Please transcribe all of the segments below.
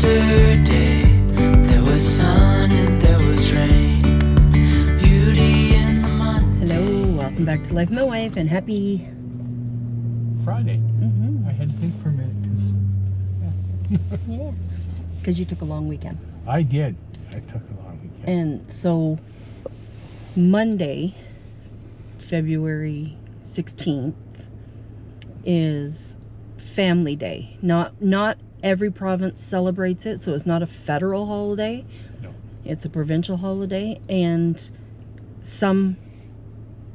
yesterday. There was sun and there was rain. Beauty in the Monday. Hello, welcome back to Life of My Wife, and happy Friday. Mm-hmm. I had to think for a minute because yeah, because you took a long weekend. I did. I took a long weekend. And so Monday, February 16th is Family Day. Not every province celebrates it, so it's not a federal holiday. No. It's a provincial holiday, and some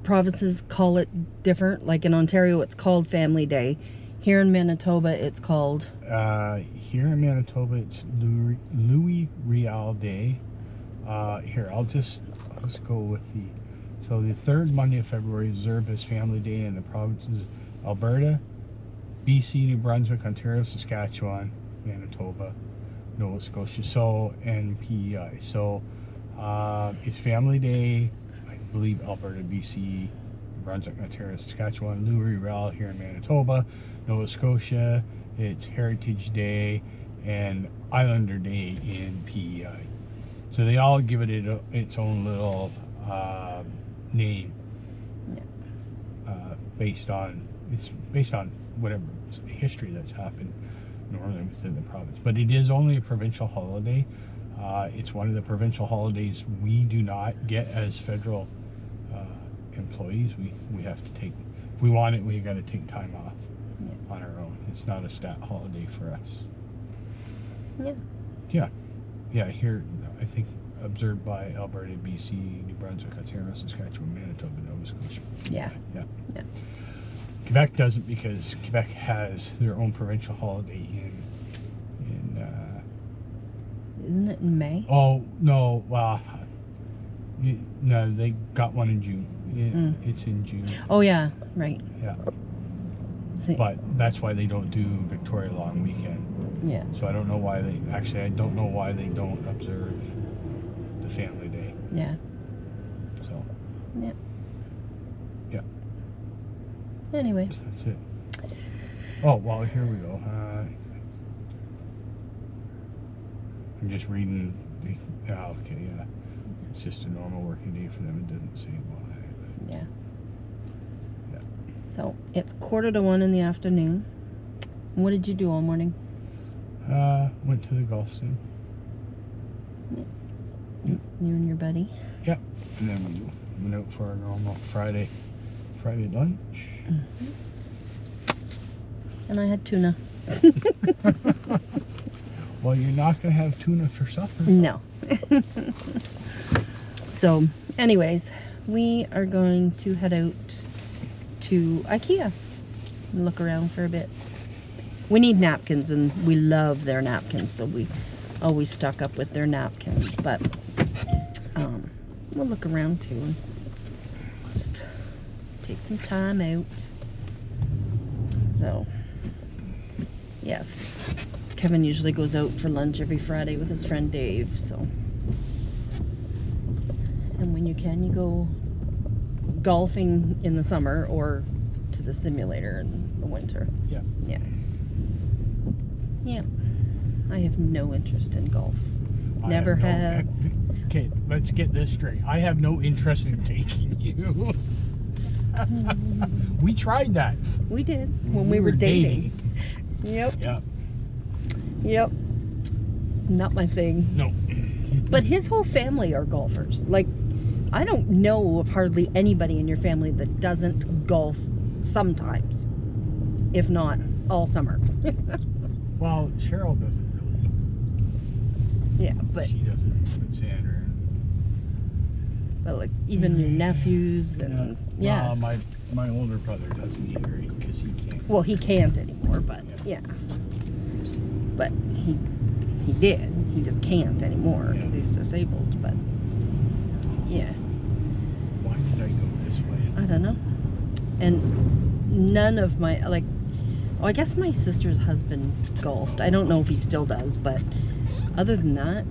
provinces call it different. Like in Ontario, it's called Family Day. Here in Manitoba, it's called... Here in Manitoba, it's Louis Riel Day. Here, I'll just go with the... So the third Monday of February is observed as Family Day in the provinces Alberta, BC, New Brunswick, Ontario, Saskatchewan, Manitoba, Nova Scotia, and PEI. So it's Family Day, I believe Alberta, BC, New Brunswick, Ontario, Saskatchewan, Louis Riel here in Manitoba, Nova Scotia, it's Heritage Day, and Islander Day in PEI. So they all give it its own little name. Yeah. It's based on whatever history that's happened normally within the province. But it is only a provincial holiday. It's one of the provincial holidays we do not get as federal employees. We have to take, if we want it, we got to take time off on our own. It's not a stat holiday for us. Yeah, here I think observed by Alberta, BC, New Brunswick, Ontario, Saskatchewan, Manitoba, Nova Scotia. Yeah. Quebec doesn't, because Quebec has their own provincial holiday in Isn't it in May? oh no, well, no, they got one in June. It's in June. Oh yeah, right. Yeah. See, But that's why they don't do Victoria Long Weekend. yeah. So I don't know why I don't know why they don't observe the Family Day. Yeah. So Yeah. Yeah. Anyway. so that's it. Oh, well, here we go. I'm just reading the, okay, yeah. It's just a normal working day for them. It doesn't say why. But Yeah. Yeah. So it's 1:45 in the afternoon. What did you do all morning? Went to the golf sim. You and your buddy? Yep. And then we went out for our normal Friday lunch. And I had tuna. Well, you're not going to have tuna for supper. No. So, anyways, we are going to head out to Ikea and look around for a bit. We need napkins, and we love their napkins, so we always stock up with their napkins. But we'll look around too and just take some time out. So, yes. Kevin usually goes out for lunch every Friday with his friend Dave, so. And when you can, you go golfing in the summer or to the simulator in the winter. Yeah. Yeah. Yeah. I have no interest in golf. Never have. Okay, let's get this straight. I have no interest in taking you. We tried that. We did when we were dating. Yep. Yeah. Yep. Not my thing. No. But his whole family are golfers. Like, I don't know of hardly anybody in your family that doesn't golf sometimes, if not all summer. Well, Cheryl doesn't really. Yeah, but She doesn't. But Sandra. like even your nephews and yeah. Well, my older brother doesn't either because he can't. Well, he can't anymore, but yeah. But he did. He just can't anymore because he's disabled. But yeah. Why did I go this way? I don't know. And none of my, like, oh, I guess my sister's husband golfed. I don't know if he still does, but other than that,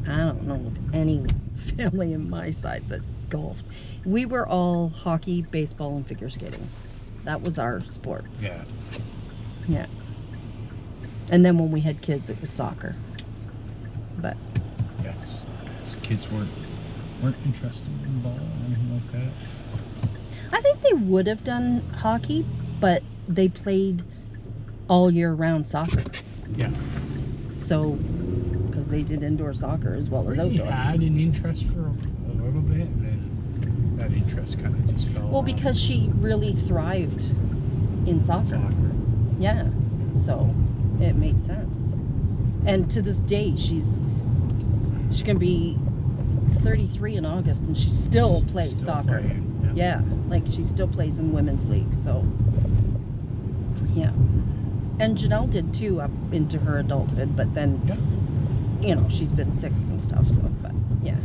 I don't know of any family in my side that golfed. We were all hockey, baseball, and figure skating. That was our sports. Yeah. Yeah. And then when we had kids, it was soccer. But Yes. So kids weren't interested in ball or anything like that. I think they would have done hockey, but they played all year round soccer. Yeah. So, because they did indoor soccer as well as They outdoor. had an interest for a little bit, and then that interest kind of just fell Well, off. because she really thrived in soccer. Yeah. So, it made sense. And to this day, she's going to be 33 in August, and she still plays soccer. Playing, Yeah, like she still plays in women's league, so yeah. And Janelle did too up into her adulthood, but then, Yeah. you know, she's been sick and stuff, so, but yeah.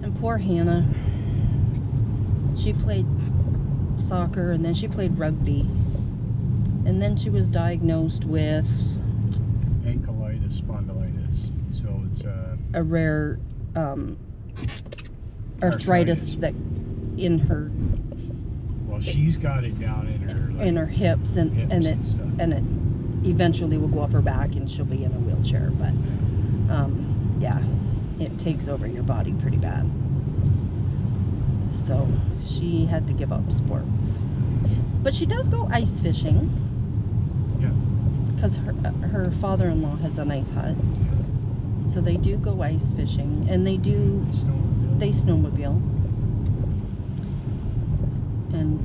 And poor Hannah, she played soccer and then she played rugby. And then she was diagnosed with Ankleitis, spondylitis. So it's a rare arthritis that in her well, she's got it down in her like, in her hips and stuff. it eventually will go up her back and she'll be in a wheelchair, but yeah, it takes over your body pretty bad. So she had to give up sports, but she does go ice fishing. Yeah. Because her father-in-law has a nice hut, so they do go ice fishing, and they snowmobile. And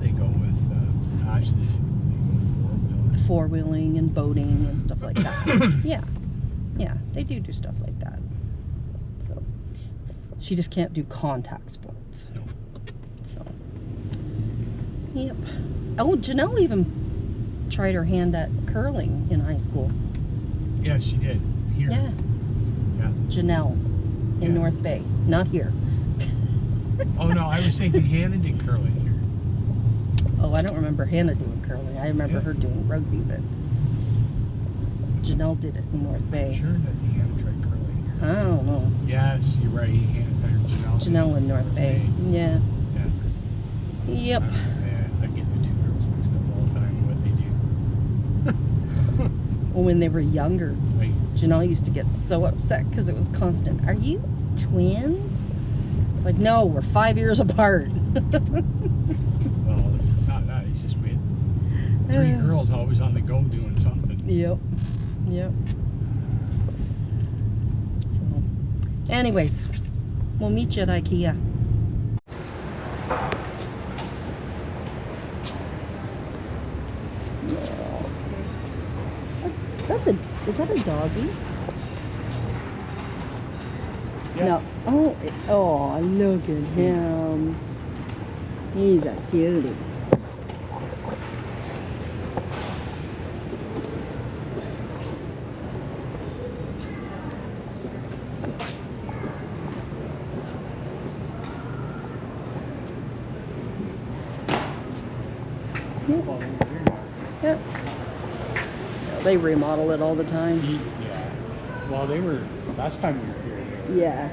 they go with actually they go with four-wheeling and boating and stuff like that. Yeah, they do stuff like that. So she just can't do contact sports. No. So yep. Oh, Janelle even tried her hand at curling in high school. Yeah, she did. Here. Yeah. Yeah. Janelle in Yeah. North Bay, not here. Oh no, I was thinking Hannah did curling here. Oh, I don't remember Hannah doing curling. I remember Yeah. her doing rugby, but Janelle did it in North I'm Bay. sure that Hannah tried curling here. I don't know. Yes, you're right. Janelle in North Bay. Yeah. Yeah. Yep. I get the two girls mixed up all the time what they do. Well, when they were younger, Like, Janelle used to get so upset because it was constant. Are you twins? It's like, no, we're 5 years apart. well, it's not that. It's just we had three girls always on the go doing something. Yep. So, anyways, we'll meet you at Ikea. Is that a doggy? Yeah. No. Oh, look at him. He's a cutie. Yep. They remodel it all the time. Yeah. Well, they were last time we were here. They were, Yeah.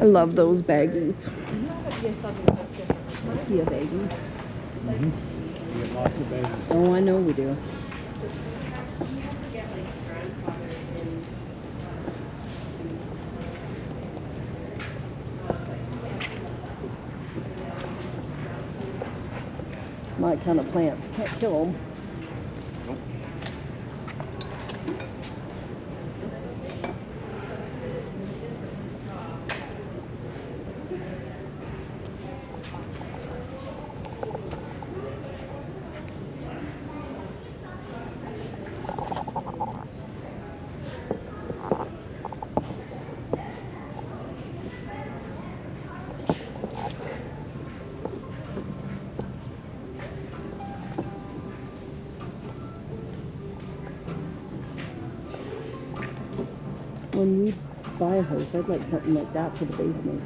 I love those baggies. Ikea baggies. We have lots of babies. Oh, I know we do. My kind of plants. Can't kill them. Nope. When we buy a house, I'd like something like that for the basement.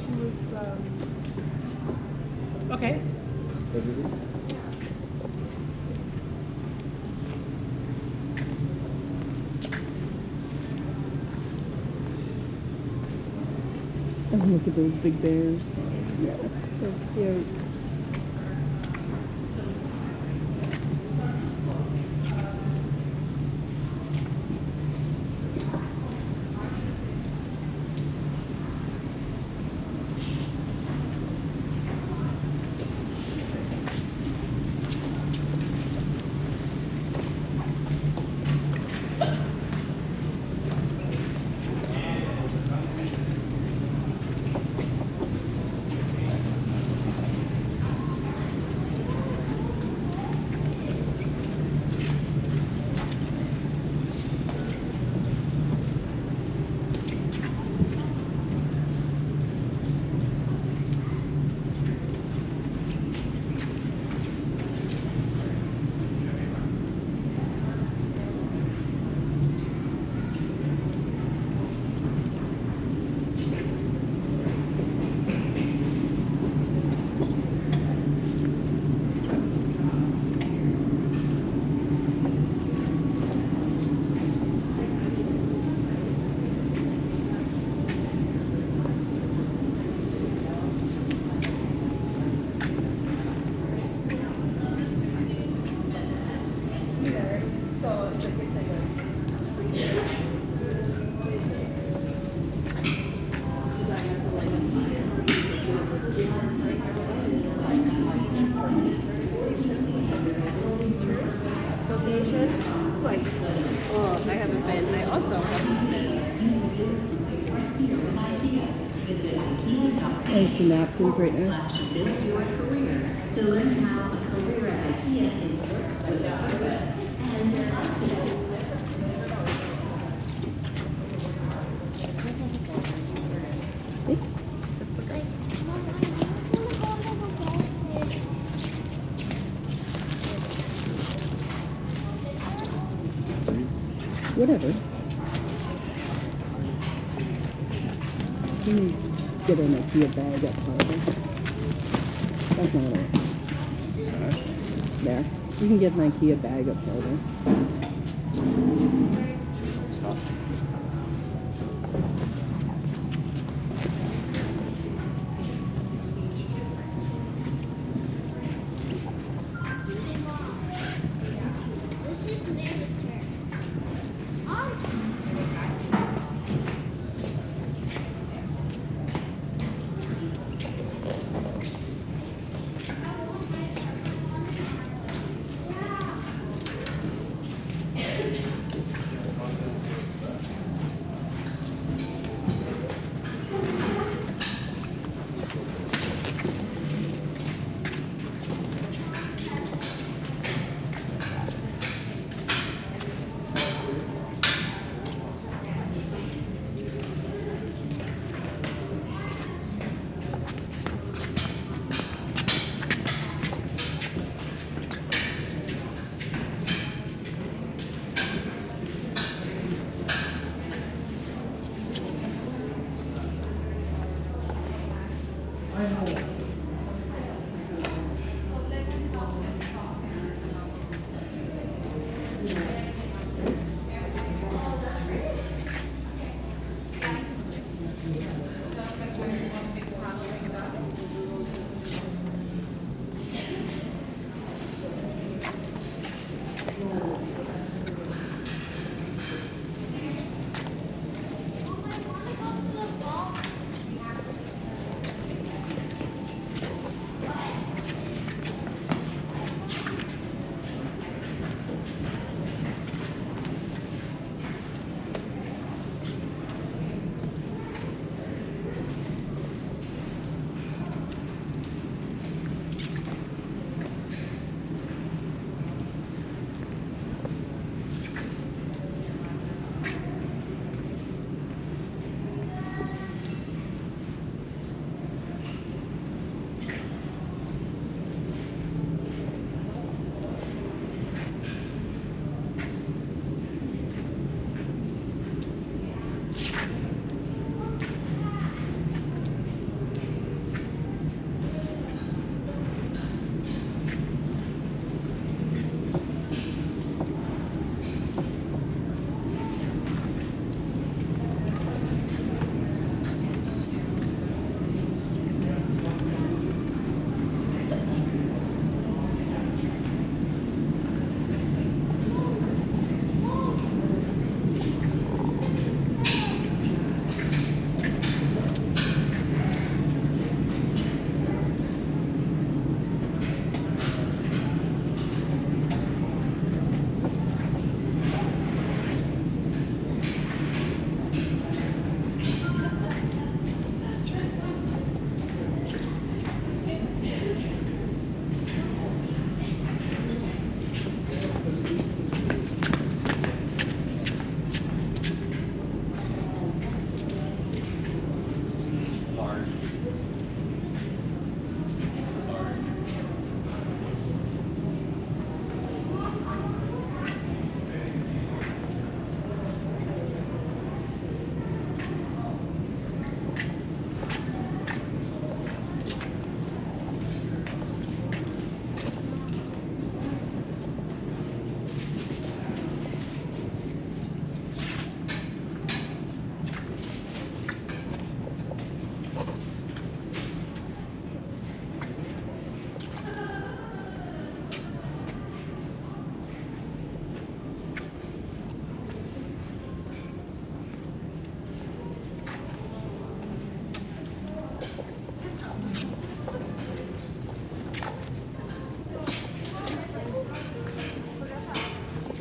She was, okay. Oh, look at those big bears. Yeah, they're cute. Associations. It's like, oh, I haven't been. I also haven't been. I have some napkins right now. Build your career to learn how a career at Ikea is work with purpose and your today. Whatever. You can get an Ikea bag up farther. That's not what I want. There. You can get an Ikea bag up farther.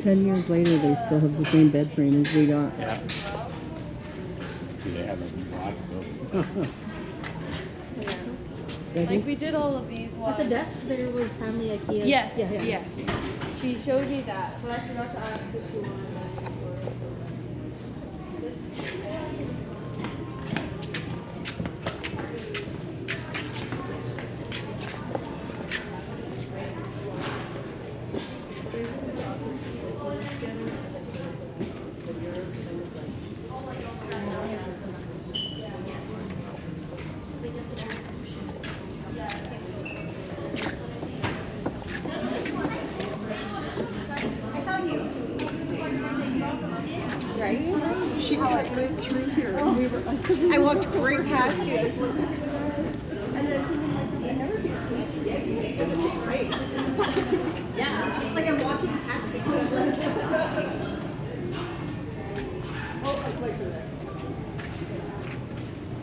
10 years later, they still have the same bed frame as we got. Yeah. Do they have a lot? Like we did all of these ones. At the desk there was family IKEA. Yes, Yeah, yeah. yes. She showed me that, but I forgot to ask if she wanted anything for it. She cut right through here. And we were, I walked right past you. And then I'm thinking, myself, I never be a sweet today. It's gonna say great. Yeah. Like I'm walking past the oh, my place are there.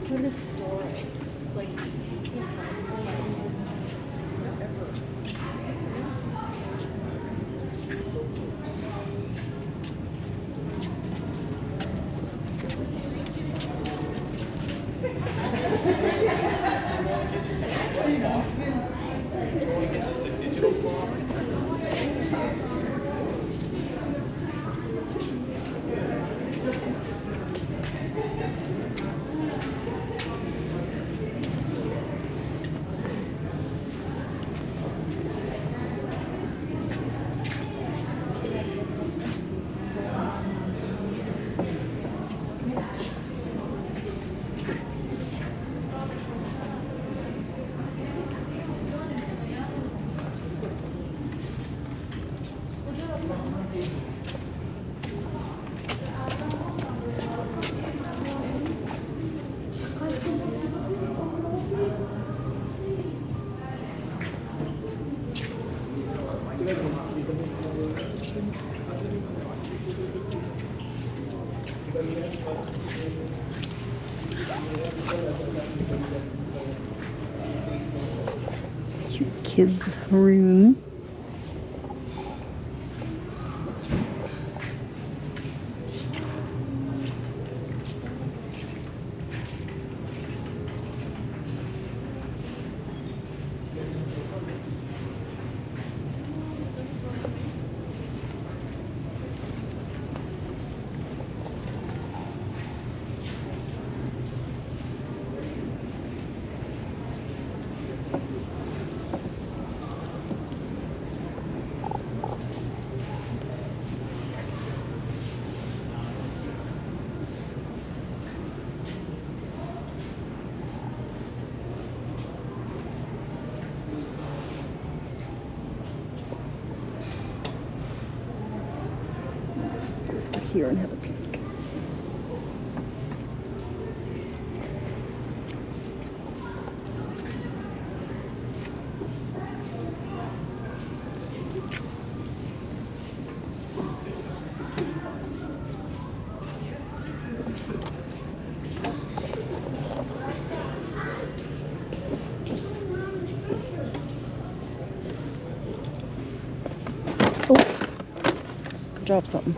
What is story? It's like, Cute kids' rooms. Here and have a peek. Oh, drop something.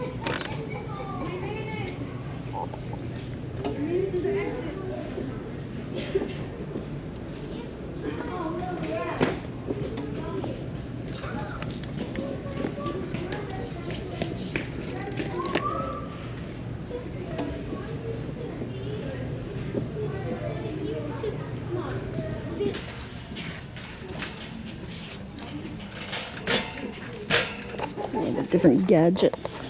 All the different gadgets.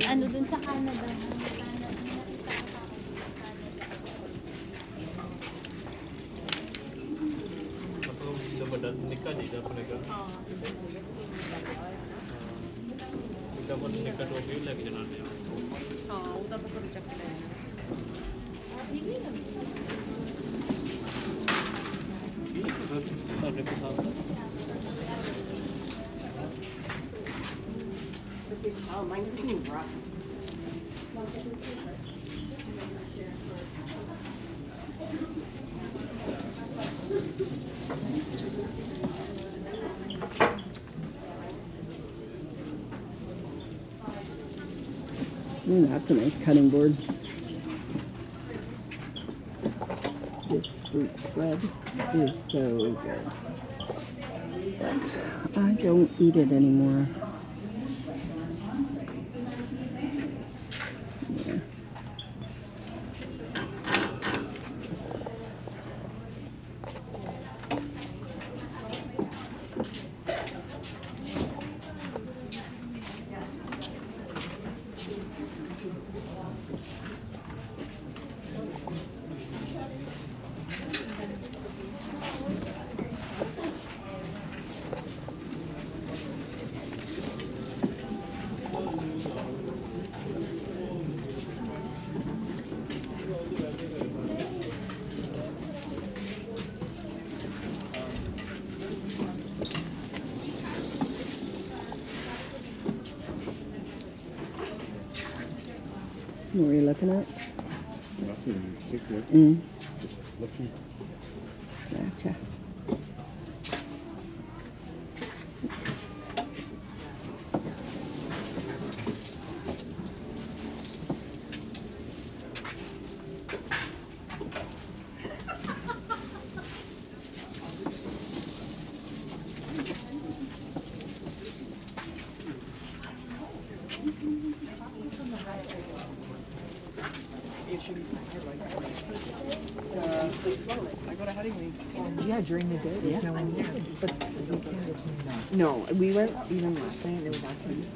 ano dun sa Canada. Atau dapat nikah di dapat nikah. Dapat nikah 2 minggu lagi jalan ya. Oh, mine's being rough. Ooh, that's a nice cutting board. This fruit spread is so good. But I don't eat it anymore. Yeah. What were you looking at? Nothing in particular. Just looking. Gotcha. Yeah, during the day, there's no one here. But the weekend is not. No, we went even last night. There was actually.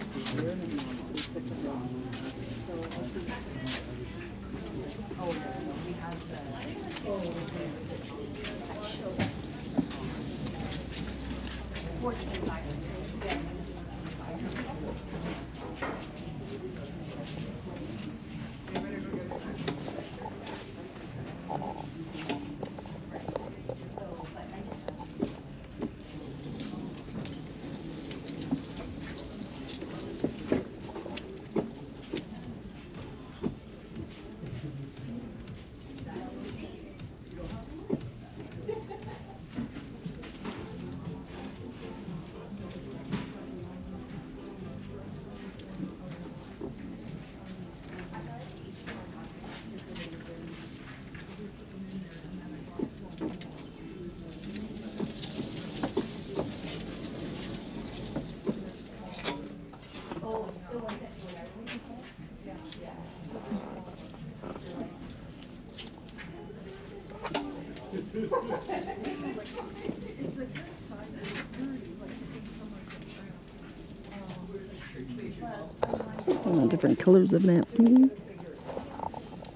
Different colors of napkins.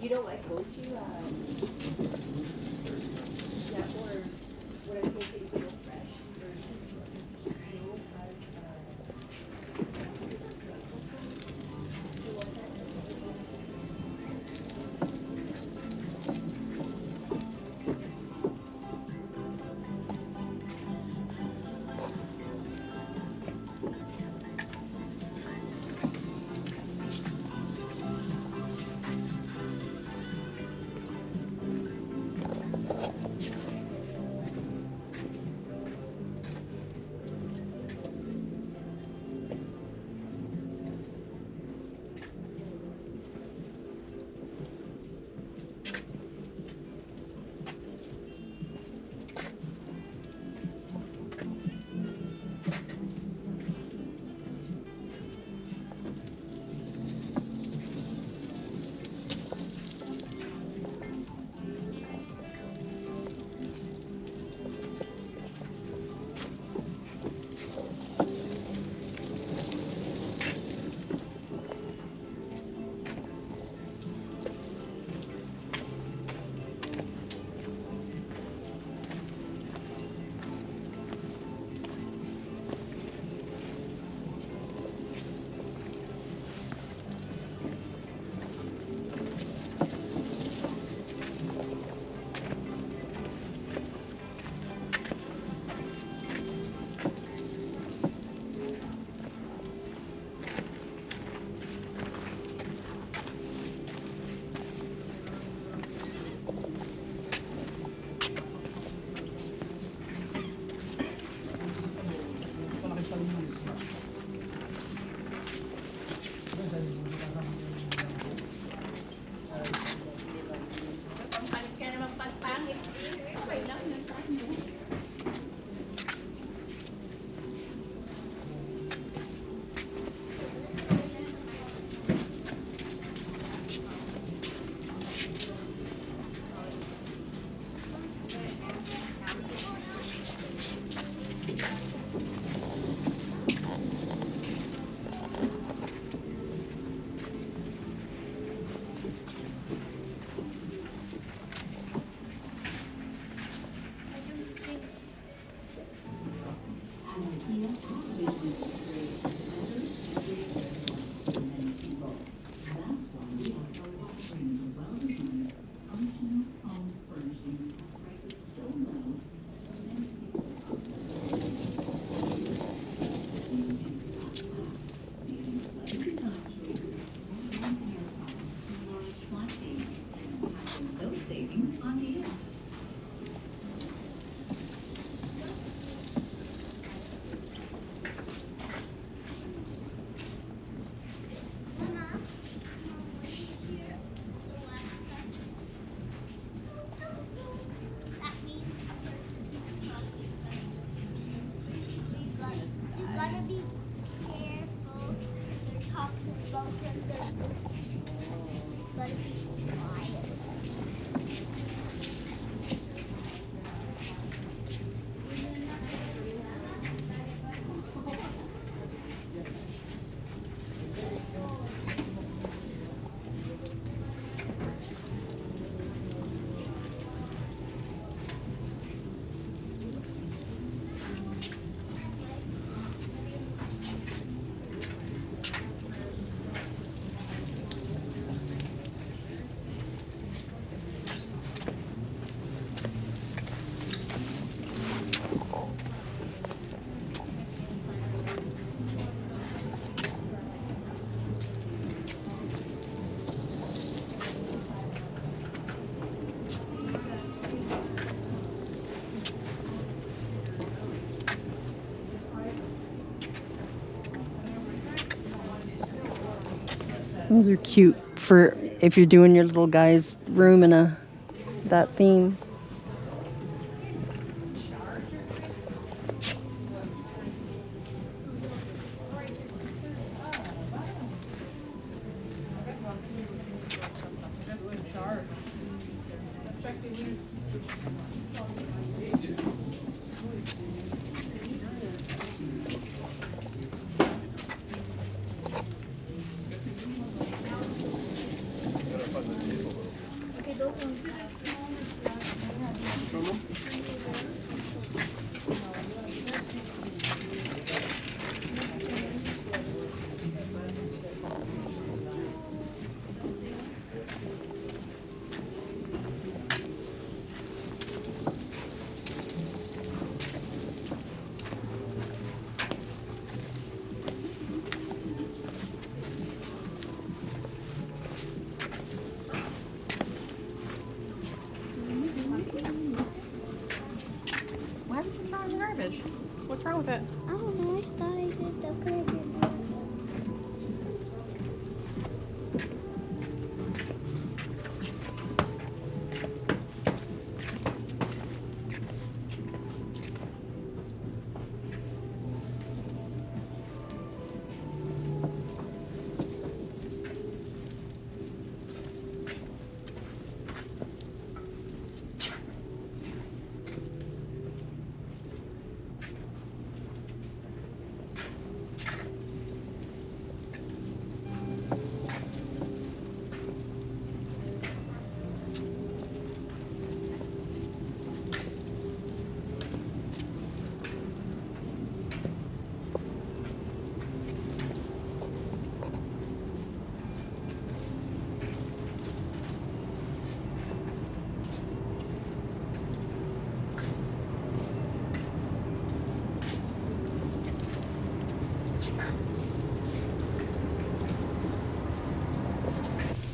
You don't like go to yeah, or what I think they feel fresh. Those are cute for if you're doing your little guy's room in that theme. Why would you throw in the garbage? What's wrong with it? I don't know. I just thought I did the garbage.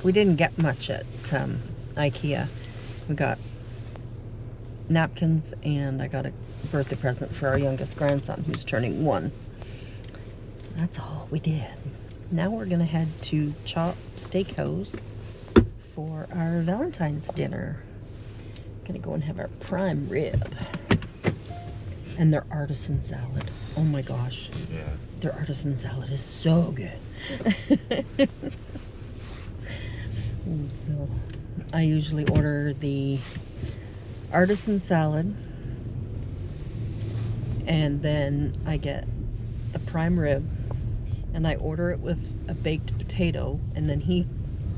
We didn't get much at Ikea. We got napkins and I got a birthday present for our youngest grandson who's turning 1. That's all we did. Now we're gonna head to Chop Steakhouse for our Valentine's dinner. Gonna go and have our prime rib and their artisan salad. Oh my gosh. Yeah. Their artisan salad is so good. So I usually order the artisan salad and then I get a prime rib and I order it with a baked potato, and then he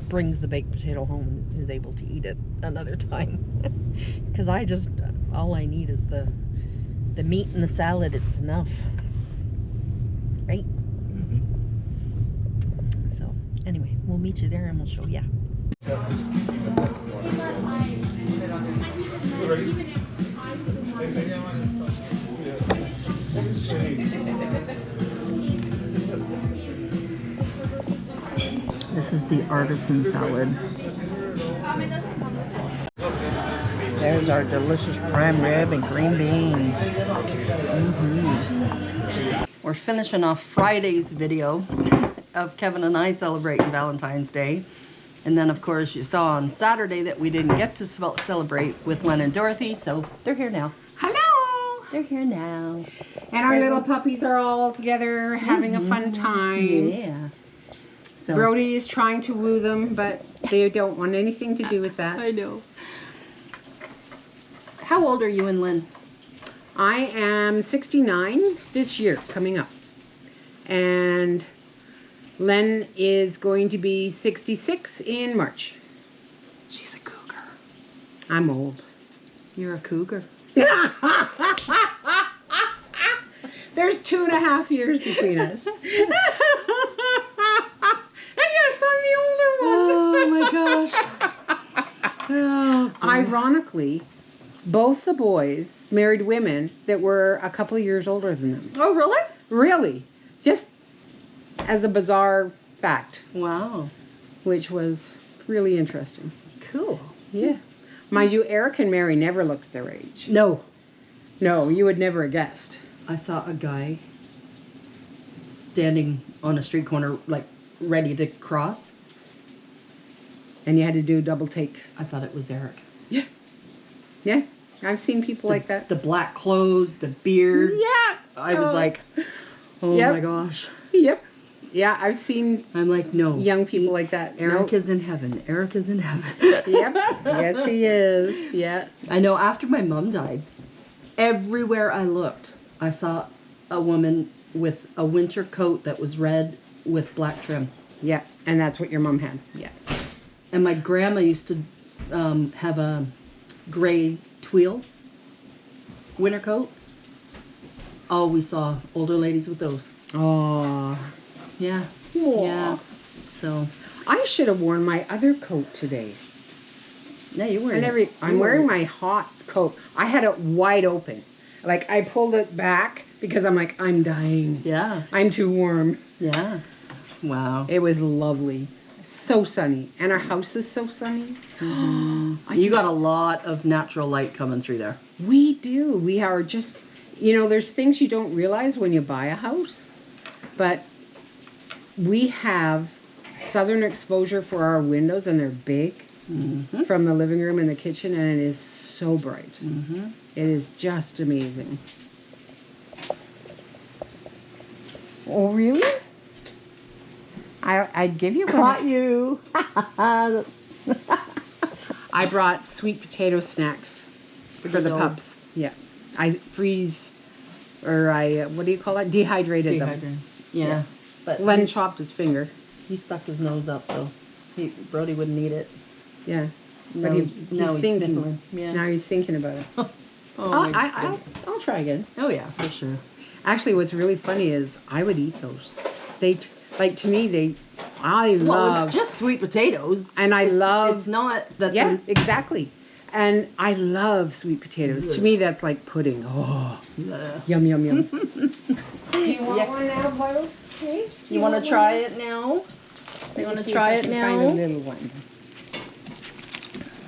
brings the baked potato home and is able to eat it another time. Because all I need is the meat and the salad. It's enough, right? So anyway, we'll meet you there and we'll show ya. This is the artisan salad. There's our delicious prime rib and green beans. We're finishing off Friday's video of Kevin and I celebrating Valentine's Day. And then, of course, you saw on Saturday that we didn't get to celebrate with Len and Dorothy, so they're here now. Hello! They're here now. And our little puppies are all together having a fun time. Yeah. So, Brody is trying to woo them, but they don't want anything to do with that. I know. How old are you and Len? I am 69 this year, coming up. And Len is going to be 66 in March. She's a cougar. I'm old. You're a cougar. There's 2.5 years between us. And yes, I'm the older one. Oh my gosh. Oh, ironically, both the boys married women that were a couple of years older than them. Oh, really? Really. Just as a bizarre fact. Wow. Which was really interesting. Cool. Yeah. Mind you, Eric and Mary never looked their age. No. No, you would never have guessed. I saw a guy standing on a street corner, like, ready to cross. And you had to do a double take. I thought it was Eric. Yeah, I've seen people like that. The black clothes, the beard. Yeah. I was like, oh Yep. my gosh. Yep. Yeah, I've seen I'm like, no. young people like that. Eric Nope. is in heaven. Eric is in heaven. Yep. Yes, he is. Yeah. I know after my mom died, everywhere I looked, I saw a woman with a winter coat that was red with black trim. Yeah. And that's what your mom had. Yeah. And my grandma used to have a gray twill winter coat. Oh, we saw older ladies with those. Oh. Yeah. Aw. Yeah. So. I should have worn my other coat today. Yeah, you were. I'm wearing my hot coat. I had it wide open. Like I pulled it back because I'm like, I'm dying. Yeah. I'm too warm. Yeah. Wow. It was lovely. So sunny. And our house is so sunny. You got a lot of natural light coming through there. We do. We are just, there's things you don't realize when you buy a house. But we have southern exposure for our windows, and they're big from the living room and the kitchen, and it is so bright. It is just amazing. Oh, really? I'd give you one. Caught you. I brought sweet potato snacks for the dog. pups. Yeah. I freeze, or what do you call it? Dehydrated them. Yeah. But Len chopped his finger. he stuck his nose up though. Brody wouldn't eat it. Yeah. Now But he's thinking. sniffling. Yeah. Now he's thinking about it. I'll try again. Oh yeah, for sure. Actually, what's really funny is I would eat those. To me, I Well, love, it's just sweet potatoes. and I love, It's not that. yeah, exactly. And I love sweet potatoes. To me, that's like pudding. Oh, yum, yum, yum. Do you want one now, Violet? Okay. You want to try it now? You want to try it Find a now? little one.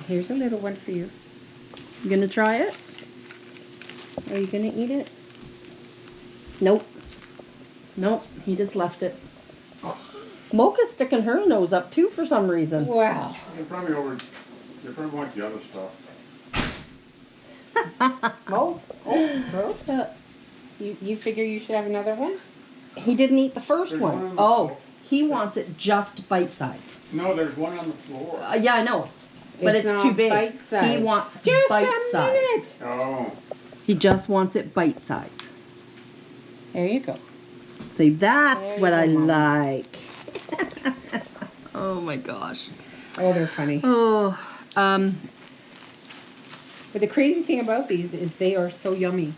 Here's a little one for you. You gonna try it? Are you gonna eat it? Nope. Nope. He just left it. Mocha's sticking her nose up too for some reason. Wow. They probably want the other stuff. You figure you should have another one? He didn't eat the first There's one. one on the Oh, floor. he wants it just bite size. No, there's one on the floor. Yeah, I know. But it's not too big. bite size. He wants Just bite a size. minute. Oh. He just wants it bite size. There you go. See, that's There what you I go, Mama. like. Oh my gosh. Oh, they're funny. Oh, But the crazy thing about these is they are so yummy.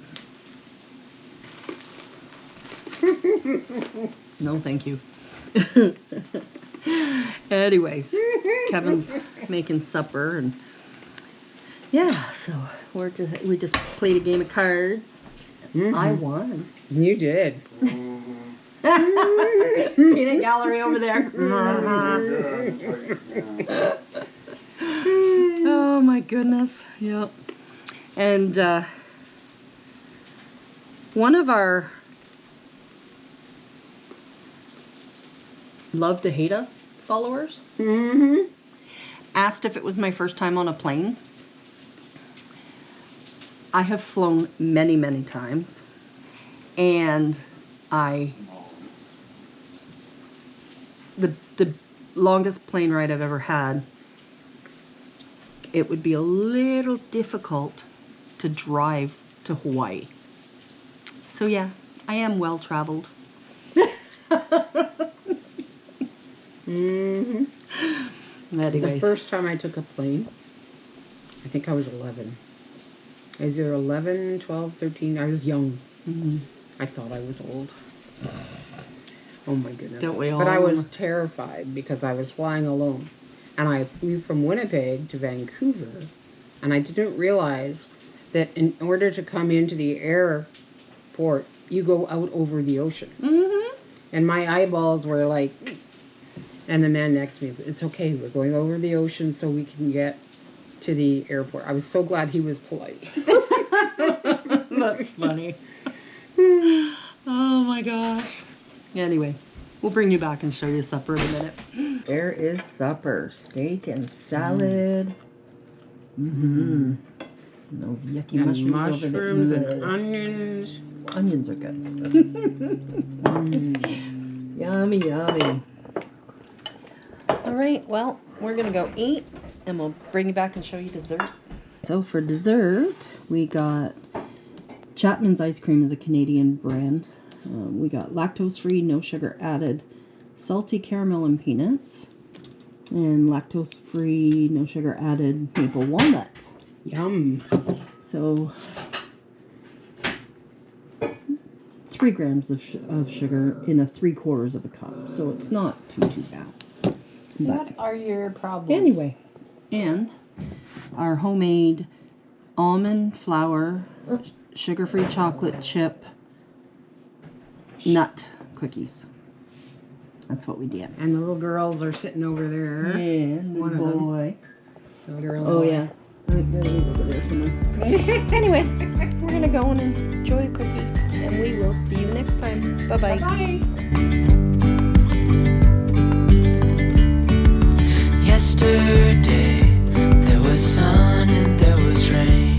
no, thank you. Anyways, Kevin's making supper, and yeah, so we just played a game of cards. I won. You did. Peanut gallery over there. Oh my goodness. Yep. And one of our love to hate us followers asked if it was my first time on a plane. I have flown many, many times, and the longest plane ride I've ever had, it would be a little difficult to drive to Hawaii. So yeah, I am well traveled. Anyways. The first time I took a plane, I think I was 11. I was either 11, 12, 13. I was young. I thought I was old. Oh my goodness. Don't we all? But I was terrified because I was flying alone. And I flew from Winnipeg to Vancouver. And I didn't realize that in order to come into the airport, you go out over the ocean. And my eyeballs were like, and the man next to me said, it's okay, we're going over the ocean so we can get to the airport. I was so glad he was polite. That's funny. Oh my gosh. Anyway, we'll bring you back and show you supper in a minute. there is supper. Steak and salad. Mm-hmm. And those yucky And mushrooms over there. mushrooms and Bleh. onions. Onions are good. Yummy, yummy. All right, well, we're gonna go eat and we'll bring you back and show you dessert. So for dessert, we got Chapman's Ice Cream is a Canadian brand. We got lactose-free, no sugar added, salty caramel and peanuts, and lactose-free, no sugar added maple walnut. Yum. So 3 grams of sugar in a 3/4 of a cup. So it's not too bad. What are your problems? Anyway, and our homemade almond flour, sugar-free chocolate chip, nut cookies. That's what we did. And the little girls are sitting over there. And One the of them. boy. The girl Oh boy. yeah. I think that is over there somewhere. Anyway, we're gonna go and enjoy a cookie, and we will see you next time. Bye-bye. Bye. Yesterday there was sun and there was rain.